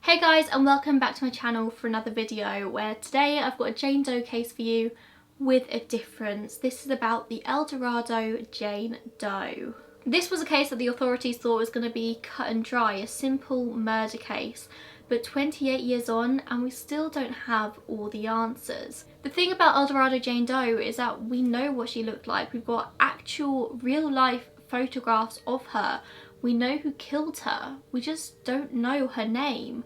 Hey guys, and welcome back to my channel for another video where today I've got a Jane Doe case for you with a difference. This is about the El Dorado Jane Doe. This was a case that the authorities thought was going to be cut and dry, a simple murder case, but 28 years on and we still don't have all the answers. The thing about El Dorado Jane Doe is that we know what she looked like. We've got actual real life photographs of her. We know who killed her, we just don't know her name.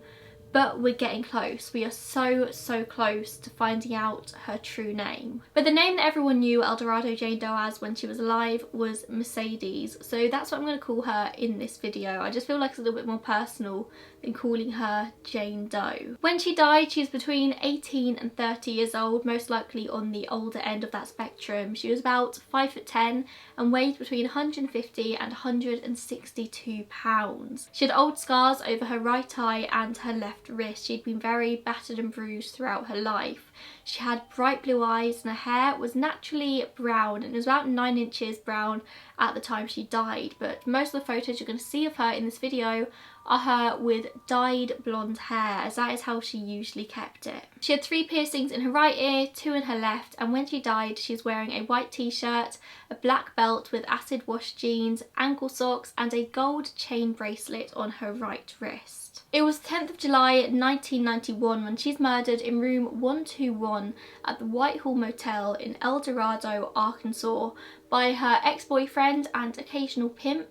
But we're getting close. We are so close to finding out her true name. But the name that everyone knew El Dorado Jane Doe as when she was alive was Mercedes. So that's what I'm going to call her in this video. I just feel like it's a little bit more personal than calling her Jane Doe. When she died, she was between 18 and 30 years old, most likely on the older end of that spectrum. She was about 5'10" and weighed between 150 and 162 pounds. She had old scars over her right eye and her left wrist. She'd been very battered and bruised throughout her life. She had bright blue eyes and her hair was naturally brown, and it was about 9 inches brown at the time she died, but most of the photos you're going to see of her in this video are her with dyed blonde hair, as that is how she usually kept it. She had 3 piercings in her right ear, 2 in her left, and when she died she's wearing a white t-shirt, a black belt with acid wash jeans, ankle socks and a gold chain bracelet on her right wrist. It was 10th of July 1991 when she's murdered in room 121 at the Whitehall Motel in El Dorado, Arkansas by her ex-boyfriend and occasional pimp,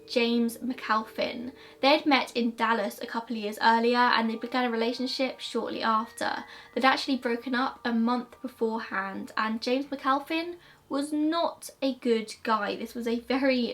James McAlpin. They had met in Dallas a couple of years earlier and they began a relationship shortly after. They'd actually broken up a month beforehand, and James McAlpin was not a good guy. This was a very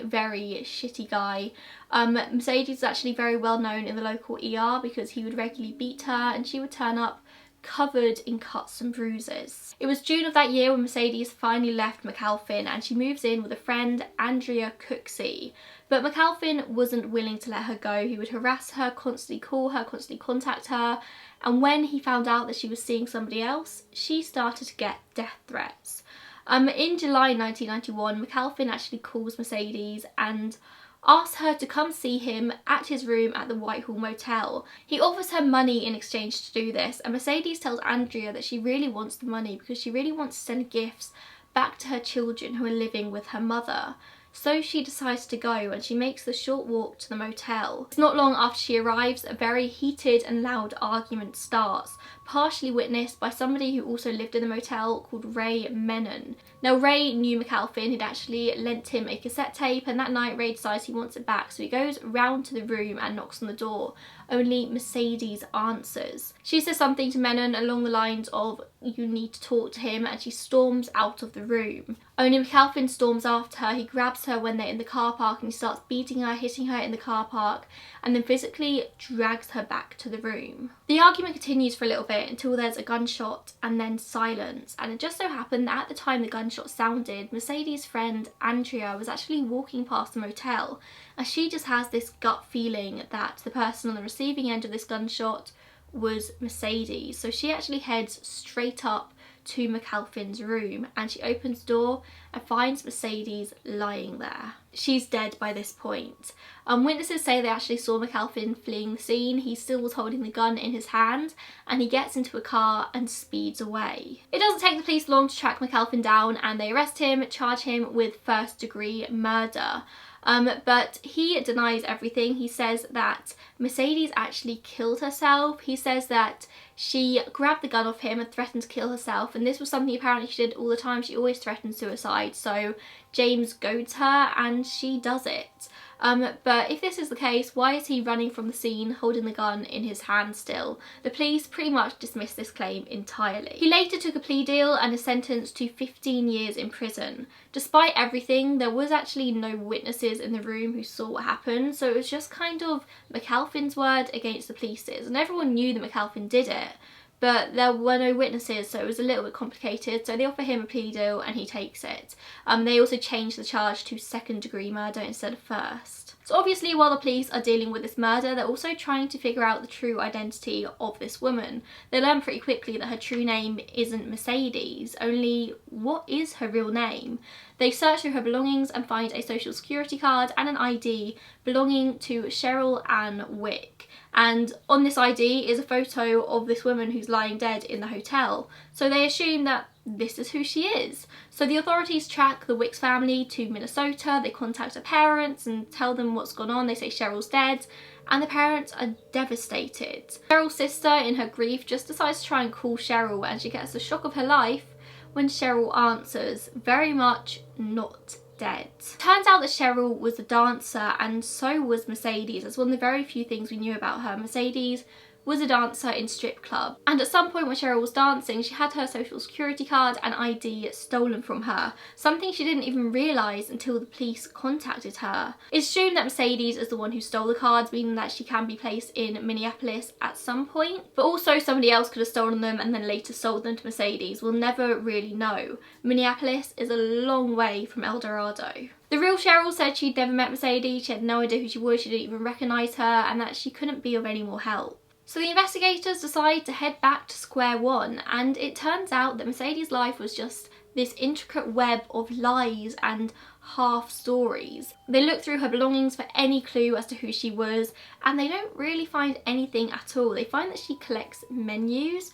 shitty guy. Mercedes was actually very well known in the local ER because he would regularly beat her and she would turn up covered in cuts and bruises. It was June of that year when Mercedes finally left McAlpin and she moves in with a friend, Andrea Cooksey. But McAlpin wasn't willing to let her go. He would harass her, constantly call her, constantly contact her, and when he found out that she was seeing somebody else, she started to get death threats. In July 1991, McAlpin actually calls Mercedes and asks her to come see him at his room at the Whitehall Motel. He offers her money in exchange to do this, and Mercedes tells Andrea that she really wants the money because she really wants to send gifts back to her children who are living with her mother. So she decides to go and she makes the short walk to the motel. It's not long after she arrives, a very heated and loud argument starts, partially witnessed by somebody who also lived in the motel called Ray Menon. Now Ray knew McAlpin, he'd actually lent him a cassette tape, and that night Ray decides he wants it back, so he goes round to the room and knocks on the door. Only Mercedes answers. She says something to Menon along the lines of, "You need to talk to him," and she storms out of the room. Only McAlpin storms after her. He grabs her when they're in the car park and he starts beating her, hitting her in the car park, and then physically drags her back to the room. The argument continues for a little bit until there's a gunshot and then silence, and it just so happened that at the time the gunshot sounded, Mercedes' friend Andrea was actually walking past the motel, and she just has this gut feeling that the person on the receiving end of this gunshot was Mercedes. So she actually heads straight up to McAlpin's room and she opens the door and finds Mercedes lying there. She's dead by this point. Witnesses say they actually saw McAlpin fleeing the scene. He still was holding the gun in his hand and he gets into a car and speeds away. It doesn't take the police long to track McAlpin down and they arrest him, charge him with first-degree murder. But he denies everything. He says that Mercedes actually killed herself. He says that she grabbed the gun off him and threatened to kill herself, and this was something apparently she did all the time. She always threatened suicide, so James goads her and she does it. But if this is the case, why is he running from the scene holding the gun in his hand still? The police pretty much dismissed this claim entirely. He later took a plea deal and is sentenced to 15 years in prison. Despite everything, there was actually no witnesses in the room who saw what happened, so it was just kind of McAlpin's word against the police's, and everyone knew that McAlpin did it, but there were no witnesses, so it was a little bit complicated. So they offer him a plea deal and he takes it. They also changed the charge to second-degree murder instead of first. So obviously while the police are dealing with this murder, they're also trying to figure out the true identity of this woman. They learn pretty quickly that her true name isn't Mercedes, only what is her real name? They search through her belongings and find a social security card and an ID belonging to Cheryl Ann Wick. And on this ID is a photo of this woman who's lying dead in the hotel. So they assume that this is who she is. So the authorities track the Wicks family to Minnesota. They contact her parents and tell them what's gone on. They say Cheryl's dead, and the parents are devastated. Cheryl's sister, in her grief, just decides to try and call Cheryl, and she gets the shock of her life when Cheryl answers, very much not dead. Turns out that Cheryl was a dancer, and so was Mercedes. That's one of the very few things we knew about her. Mercedes was a dancer in strip club, and at some point when Cheryl was dancing, she had her social security card and ID stolen from her, something she didn't even realise until the police contacted her. It's assumed that Mercedes is the one who stole the cards, meaning that she can be placed in Minneapolis at some point, but also somebody else could have stolen them and then later sold them to Mercedes. We'll never really know. Minneapolis is a long way from El Dorado. The real Cheryl said she'd never met Mercedes, she had no idea who she was, she didn't even recognise her, and that she couldn't be of any more help. So the investigators decide to head back to square one, and it turns out that Mercedes' life was just this intricate web of lies and half stories. They look through her belongings for any clue as to who she was, and they don't really find anything at all. They find that she collects menus,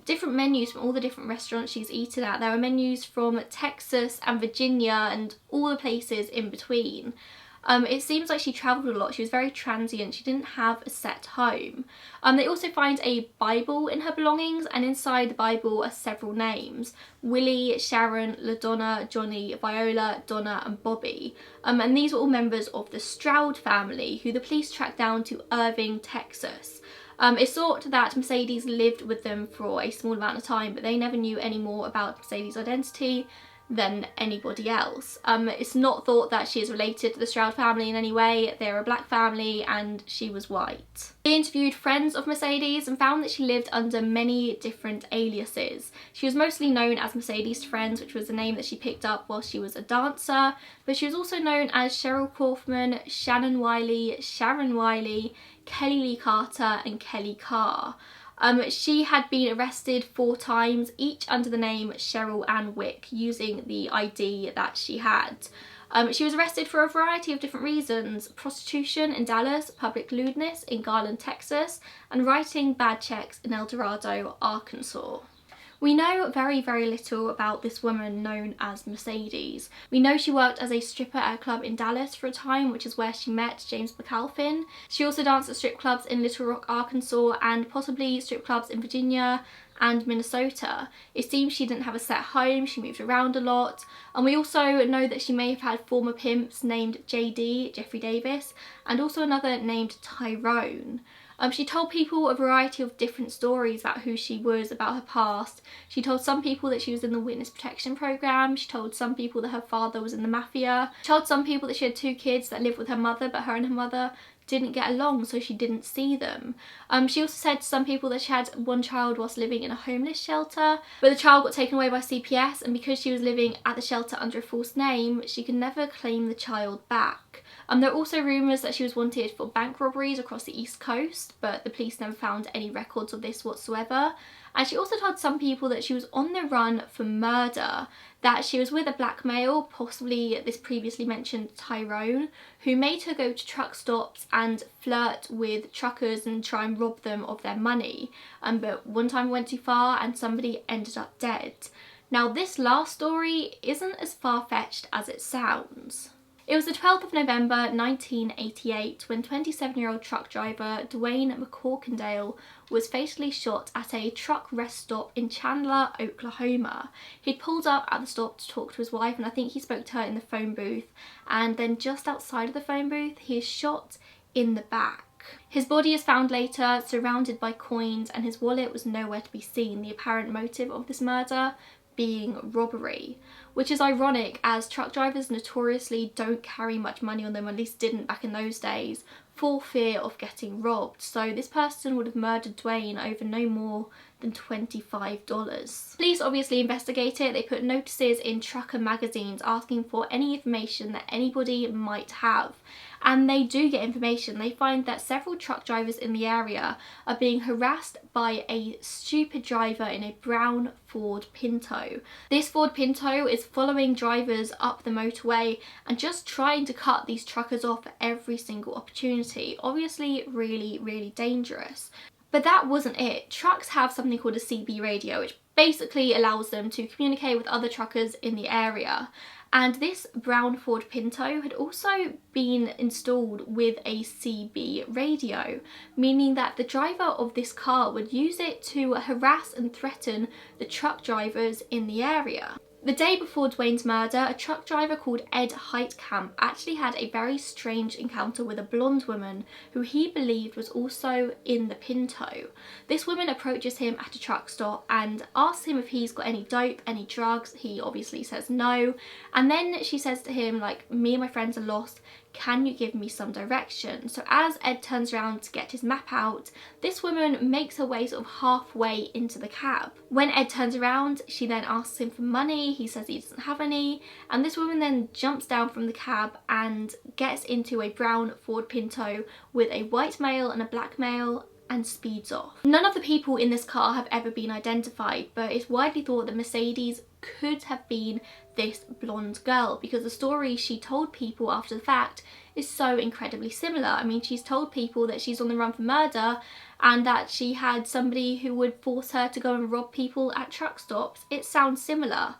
different menus from all the different restaurants she's eaten at. There are menus from Texas and Virginia and all the places in between. It seems like she travelled a lot. She was very transient. She didn't have a set home. They also find a Bible in her belongings, and inside the Bible are several names: Willie, Sharon, LaDonna, Johnny, Viola, Donna and Bobby. And these were all members of the Stroud family, who the police tracked down to Irving, Texas. It's thought that Mercedes lived with them for a small amount of time, but they never knew any more about Mercedes' identity than anybody else. It's not thought that she is related to the Stroud family in any way. They're a black family and she was white. They interviewed friends of Mercedes and found that she lived under many different aliases. She was mostly known as Mercedes Friends, which was a name that she picked up while she was a dancer, but she was also known as Cheryl Kaufman, Shannon Wiley, Sharon Wiley, Kelly Lee Carter and Kelly Carr. She had been arrested 4 times, each under the name Cheryl Ann Wick, using the ID that she had. She was arrested for a variety of different reasons: prostitution in Dallas, public lewdness in Garland, Texas, and writing bad checks in El Dorado, Arkansas. We know very, very little about this woman known as Mercedes. We know she worked as a stripper at a club in Dallas for a time, which is where she met James McAlpin. She also danced at strip clubs in Little Rock, Arkansas, and possibly strip clubs in Virginia and Minnesota. It seems she didn't have a set home, she moved around a lot, and we also know that she may have had former pimps named JD, Jeffrey Davis, and also another named Tyrone. She told people a variety of different stories about who she was, about her past. She told some people that she was in the witness protection program. She told some people that her father was in the mafia. She told some people that she had 2 kids that lived with her mother, but her and her mother didn't get along, so she didn't see them. She also said to some people that she had 1 child whilst living in a homeless shelter, but the child got taken away by CPS, and because she was living at the shelter under a false name, she could never claim the child back. There are also rumours that she was wanted for bank robberies across the East Coast, but the police never found any records of this whatsoever. And she also told some people that she was on the run for murder, that she was with a black male, possibly this previously mentioned Tyrone, who made her go to truck stops and flirt with truckers and try and rob them of their money. But one time went too far and somebody ended up dead. Now this last story isn't as far-fetched as it sounds. It was the 12th of November 1988 when 27-year-old truck driver Dwayne McCorkindale was fatally shot at a truck rest stop in Chandler, Oklahoma. He'd pulled up at the stop to talk to his wife, and I think he spoke to her in the phone booth, and then just outside of the phone booth he is shot in the back. His body is found later, surrounded by coins, and his wallet was nowhere to be seen, the apparent motive of this murder being robbery. Which is ironic, as truck drivers notoriously don't carry much money on them, at least didn't back in those days, for fear of getting robbed. So this person would have murdered Dwayne over no more than $25. Police obviously investigate it. They put notices in trucker magazines asking for any information that anybody might have. and they do get information. They find that several truck drivers in the area are being harassed by a stupid driver in a brown Ford Pinto. This Ford Pinto is following drivers up the motorway and just trying to cut these truckers off at every single opportunity. Obviously really, really dangerous. But that wasn't it. Trucks have something called a CB radio, which basically allows them to communicate with other truckers in the area. And this brown Ford Pinto had also been installed with a CB radio, meaning that the driver of this car would use it to harass and threaten the truck drivers in the area. The day before Dwayne's murder, a truck driver called Ed Heitkamp actually had a very strange encounter with a blonde woman who he believed was also in the Pinto. This woman approaches him at a truck stop and asks him if he's got any dope, any drugs. He obviously says no. And then she says to him, like, me and my friends are lost. Can you give me some direction? So as Ed turns around to get his map out, this woman makes her way sort of halfway into the cab. When Ed turns around, she then asks him for money. He says he doesn't have any, and this woman then jumps down from the cab and gets into a brown Ford Pinto with a white male and a black male and speeds off. None of the people in this car have ever been identified, but it's widely thought that Mercedes could have been this blonde girl because the story she told people after the fact is so incredibly similar. I mean, she's told people that she's on the run for murder and that she had somebody who would force her to go and rob people at truck stops. It sounds similar.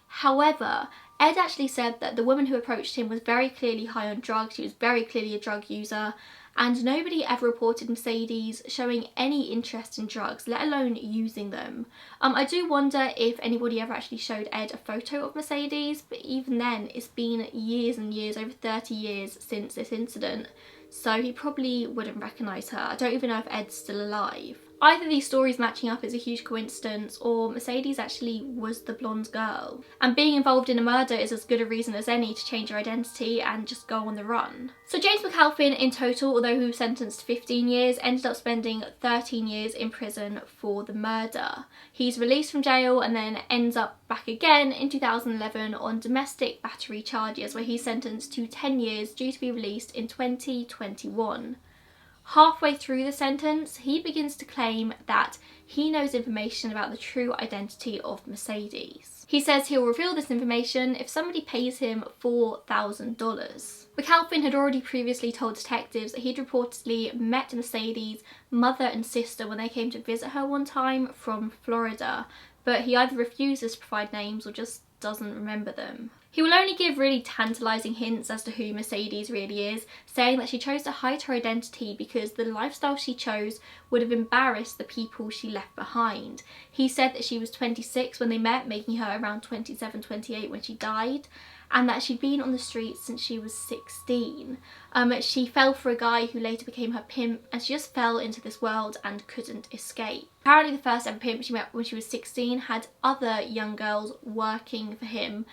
However, Ed actually said that the woman who approached him was very clearly high on drugs. She was very clearly a drug user, and nobody ever reported Mercedes showing any interest in drugs, let alone using them. I do wonder if anybody ever actually showed Ed a photo of Mercedes, but even then it's been years and years, over 30 years since this incident, so he probably wouldn't recognise her. I don't even know if Ed's still alive. Either these stories matching up is a huge coincidence, or Mercedes actually was the blonde girl. And being involved in a murder is as good a reason as any to change your identity and just go on the run. So James McAlpin in total, although he was sentenced to 15 years, ended up spending 13 years in prison for the murder. He's released from jail and then ends up back again in 2011 on domestic battery charges, where he's sentenced to 10 years due to be released in 2021. Halfway through the sentence, he begins to claim that he knows information about the true identity of Mercedes. He says he'll reveal this information if somebody pays him $4,000. McAlpin had already previously told detectives that he'd reportedly met Mercedes' mother and sister when they came to visit her one time from Florida, but he either refuses to provide names or just doesn't remember them. He will only give really tantalising hints as to who Mercedes really is, saying that she chose to hide her identity because the lifestyle she chose would have embarrassed the people she left behind. He said that she was 26 when they met, making her around 27, 28 when she died, and that she'd been on the streets since she was 16. She fell for a guy who later became her pimp, and she just fell into this world and couldn't escape. Apparently the first ever pimp she met when she was 16 had other young girls working for him,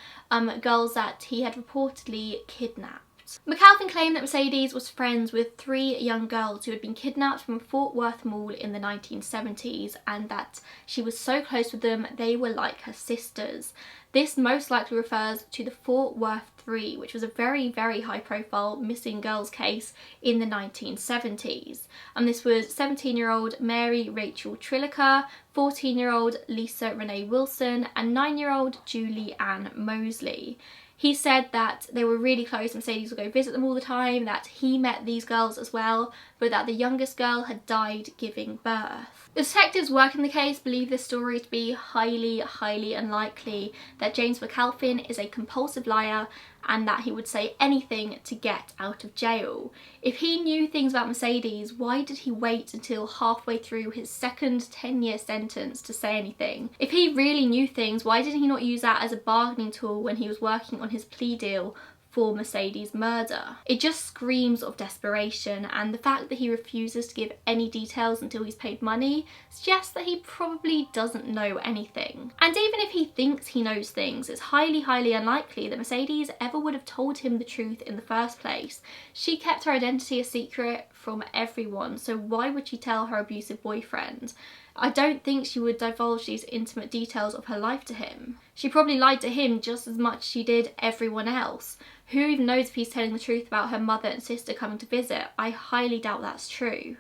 girls that he had reportedly kidnapped. McAlpin claimed that Mercedes was friends with 3 young girls who had been kidnapped from a Fort Worth mall in the 1970s, and that she was so close with them they were like her sisters. This most likely refers to the Fort Worth 3, which was a very, very high profile missing girls case in the 1970s. And this was 17-year-old Mary Rachel Trilliker, 14-year-old Lisa Renee Wilson, and 9-year-old Julie Ann Mosley. He said that they were really close, Mercedes would go visit them all the time, that he met these girls as well, but that the youngest girl had died giving birth. The detectives working the case believe this story to be highly, highly unlikely, that James McAlpin is a compulsive liar and that he would say anything to get out of jail. If he knew things about Mercedes, why did he wait until halfway through his second 10-year sentence to say anything? If he really knew things, why did he not use that as a bargaining tool when he was working on his plea deal for Mercedes' murder? It just screams of desperation, and the fact that he refuses to give any details until he's paid money suggests that he probably doesn't know anything. And even if he thinks he knows things, it's highly, highly unlikely that Mercedes ever would have told him the truth in the first place. She kept her identity a secret from everyone, so why would she tell her abusive boyfriend? I don't think she would divulge these intimate details of her life to him. She probably lied to him just as much as she did everyone else. Who even knows if he's telling the truth about her mother and sister coming to visit? I highly doubt that's true.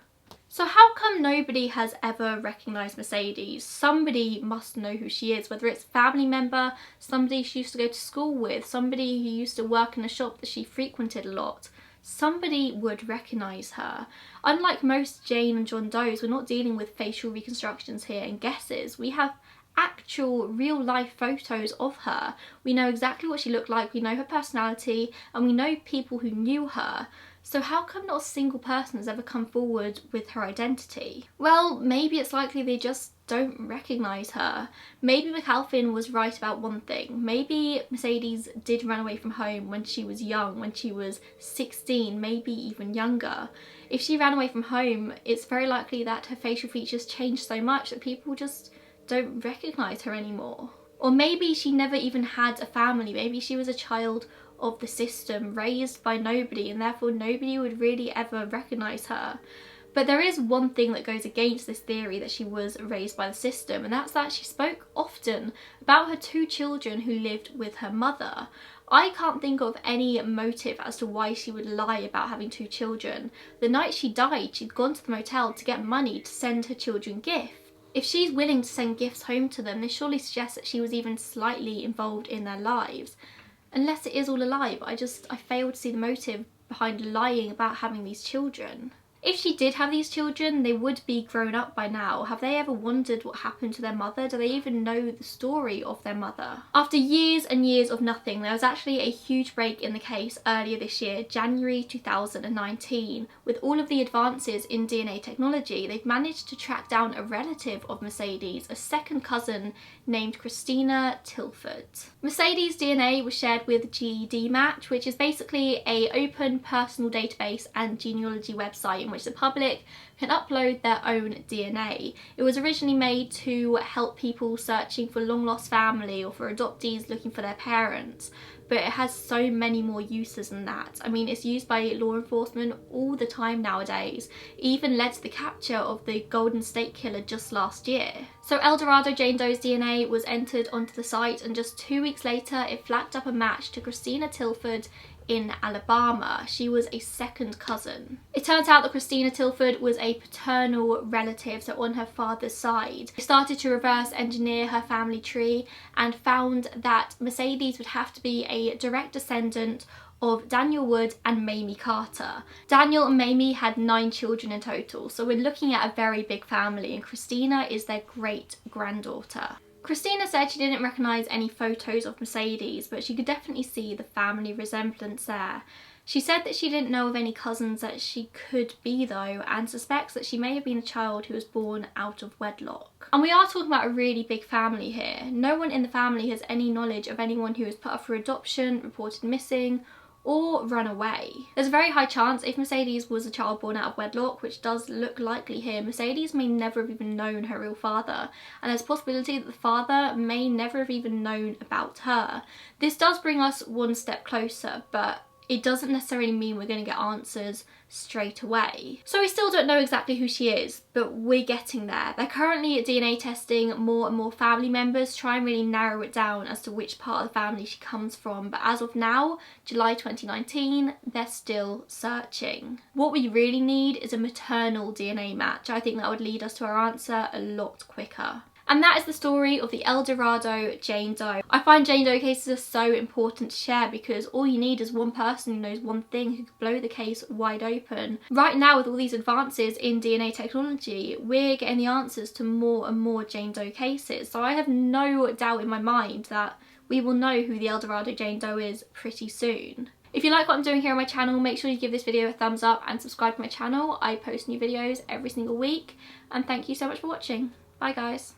So how come nobody has ever recognised Mercedes? Somebody must know who she is, whether it's a family member, somebody she used to go to school with, somebody who used to work in a shop that she frequented a lot. Somebody would recognise her. Unlike most Jane and John Does, we're not dealing with facial reconstructions here and guesses. We have actual real life photos of her. We know exactly what she looked like, we know her personality, and we know people who knew her. So how come not a single person has ever come forward with her identity? Well, maybe it's likely they just don't recognise her. Maybe McAlpin was right about one thing. Maybe Mercedes did run away from home when she was young, when she was 16, maybe even younger. If she ran away from home, it's very likely that her facial features changed so much that people just don't recognise her anymore. Or maybe she never even had a family. Maybe she was a child of the system, raised by nobody, and therefore nobody would really ever recognise her. But there is one thing that goes against this theory that she was raised by the system, and that's that she spoke often about her 2 children who lived with her mother. I can't think of any motive as to why she would lie about having 2 children. The night she died, she'd gone to the motel to get money to send her children gifts. If she's willing to send gifts home to them, this surely suggests that she was even slightly involved in their lives. Unless it is all a lie, but I fail to see the motive behind lying about having these children. If she did have these children, they would be grown up by now. Have they ever wondered what happened to their mother? Do they even know the story of their mother? After years and years of nothing, there was actually a huge break in the case earlier this year, January 2019. With all of the advances in DNA technology, they've managed to track down a relative of Mercedes, a second cousin named Christina Tilford. Mercedes' DNA was shared with GED Match, which is basically an open personal database and genealogy website in which the public can upload their own DNA. It was originally made to help people searching for long lost family or for adoptees looking for their parents, but it has so many more uses than that. I mean, it's used by law enforcement all the time nowadays. It even led to the capture of the Golden State Killer just last year. So El Dorado Jane Doe's DNA was entered onto the site, and just 2 weeks later it flagged up a match to Christina Tilford in Alabama. She was a second cousin. It turns out that Christina Tilford was a paternal relative, so on her father's side. They started to reverse engineer her family tree and found that Mercedes would have to be a direct descendant of Daniel Wood and Mamie Carter. Daniel and Mamie had 9 children in total, so we're looking at a very big family, and Christina is their great granddaughter. Christina said she didn't recognise any photos of Mercedes, but she could definitely see the family resemblance there. She said that she didn't know of any cousins that she could be though, and suspects that she may have been a child who was born out of wedlock. And we are talking about a really big family here. No one in the family has any knowledge of anyone who was put up for adoption, reported missing, or run away. There's a very high chance if Mercedes was a child born out of wedlock, which does look likely here, Mercedes may never have even known her real father, and there's a possibility that the father may never have even known about her. This does bring us one step closer, but it doesn't necessarily mean we're going to get answers straight away. So we still don't know exactly who she is, but we're getting there. They're currently DNA testing more and more family members to try and really narrow it down as to which part of the family she comes from, but as of now, July 2019, they're still searching. What we really need is a maternal DNA match. I think that would lead us to our answer a lot quicker. And that is the story of the El Dorado Jane Doe. I find Jane Doe cases are so important to share because all you need is one person who knows one thing who could blow the case wide open. Right now, with all these advances in DNA technology, we're getting the answers to more and more Jane Doe cases. So I have no doubt in my mind that we will know who the El Dorado Jane Doe is pretty soon. If you like what I'm doing here on my channel, make sure you give this video a thumbs up and subscribe to my channel. I post new videos every single week. And thank you so much for watching. Bye guys.